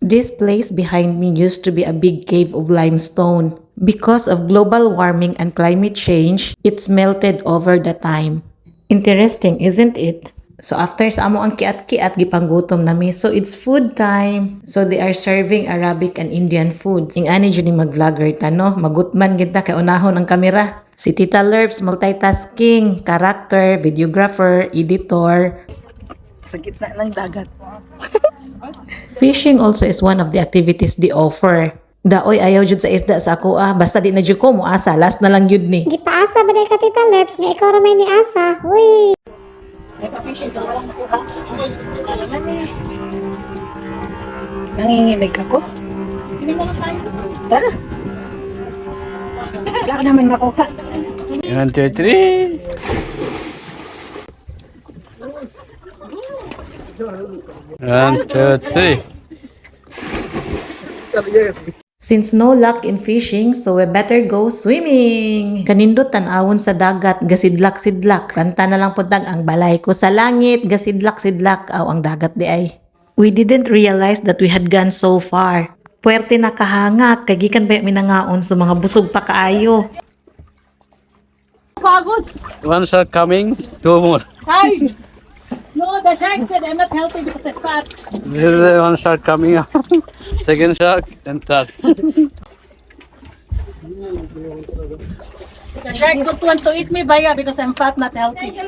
This place behind me used to be a big cave of limestone. Because of global warming and climate change, it's melted over the time. Interesting, isn't it? So after sa amo ang kiat-kiat gipanggutom nami. So it's food time. So they are serving Arabic and Indian foods. Ing ani jud ni mag-vlogger ta no, magutman gid ta kay unahon ang kamera. Si Tita Lerps multitasking, character, videographer, editor. Sa gitna ng dagat. Fishing also is one of the activities they offer. Daoy ayaw jud sa isda sa ako basta di na jud ko mo asa, last na lang jud ni. Gipaasa ba day ka Tita Lerps nga ikaw ra may ni asa? Huy. May pa-fishing ka walang makuha. Alaman eh. Nanginginig ako. Hindi mo tayo. Tara. Wala ka naman makuha. 1, 2, 3. One, two, three. Since no luck in fishing, so we better go swimming. Kanindot tanawon sa dagat, gasidlak-sidlak. Kanta na lang puntag ang balay ko sa langit, gasidlak-sidlak. Aw ang dagat di ay. We didn't realize that we had gone so far. Puwerte na kahanga, kay gikan ba minangaon sa mga busog pa kaayo. Pagod. One shark coming, two more. Hi. No, the shark said I'm not healthy because I'm fat. There is one shark coming up. Second shark and third. The shark don't want to eat me, Baya, because I'm fat, not healthy.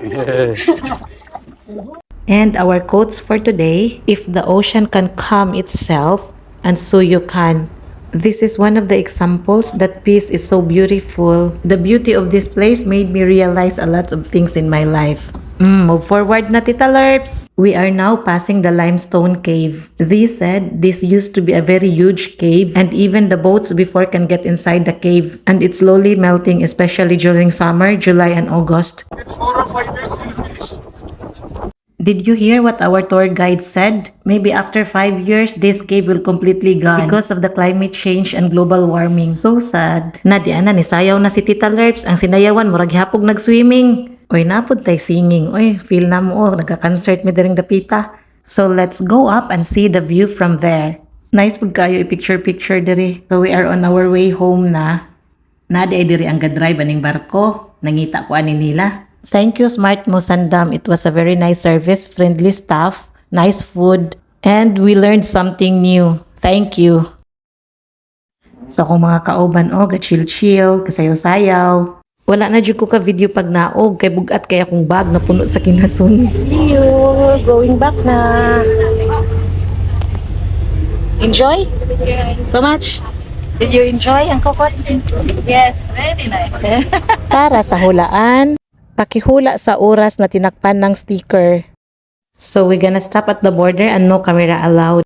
And our quotes for today, if the ocean can calm itself, and so you can. This is one of the examples that peace is so beautiful. The beauty of this place made me realize a lot of things in my life. Move forward na Tita Lerps. We are now passing the limestone cave. They said this used to be a very huge cave and even the boats before can get inside the cave. And it's slowly melting, especially during summer, July and August. 4 or 5 years till finish. Did you hear what our tour guide said? Maybe after 5 years, this cave will completely gone because of the climate change and global warming. So sad. Nadiana ni sayaw na si Tita Lerps. Ang sinayawan, murag hapog nag-swimming. Oy, napod tay singing. Oy, feel na mo, nagka-concert mi diring dapita. So let's go up and see the view from there. Nice pud kayo i-picture-picture diri. So we are on our way home na. Nadi ay diri ang gadrive aning barko. Nangita ko ani nila. Thank you, Smart Musandam. It was a very nice service, friendly staff, nice food, and we learned something new. Thank you. So kung mga kauban ga-chill-chill, kasayaw-sayaw. Wala na jud ko ka video pag naog kay bugat kay akong bag na puno sa kinasun. See you. Going back na. Enjoy? So much? Did you enjoy ang kokot? Yes, very nice. Para sa hulaan, pakihula sa oras na tinakpan ng sticker. So we're gonna stop at the border and no camera allowed.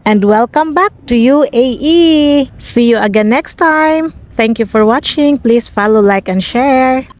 And welcome back to UAE. See you again next time. Thank you for watching. Please follow, like, and share.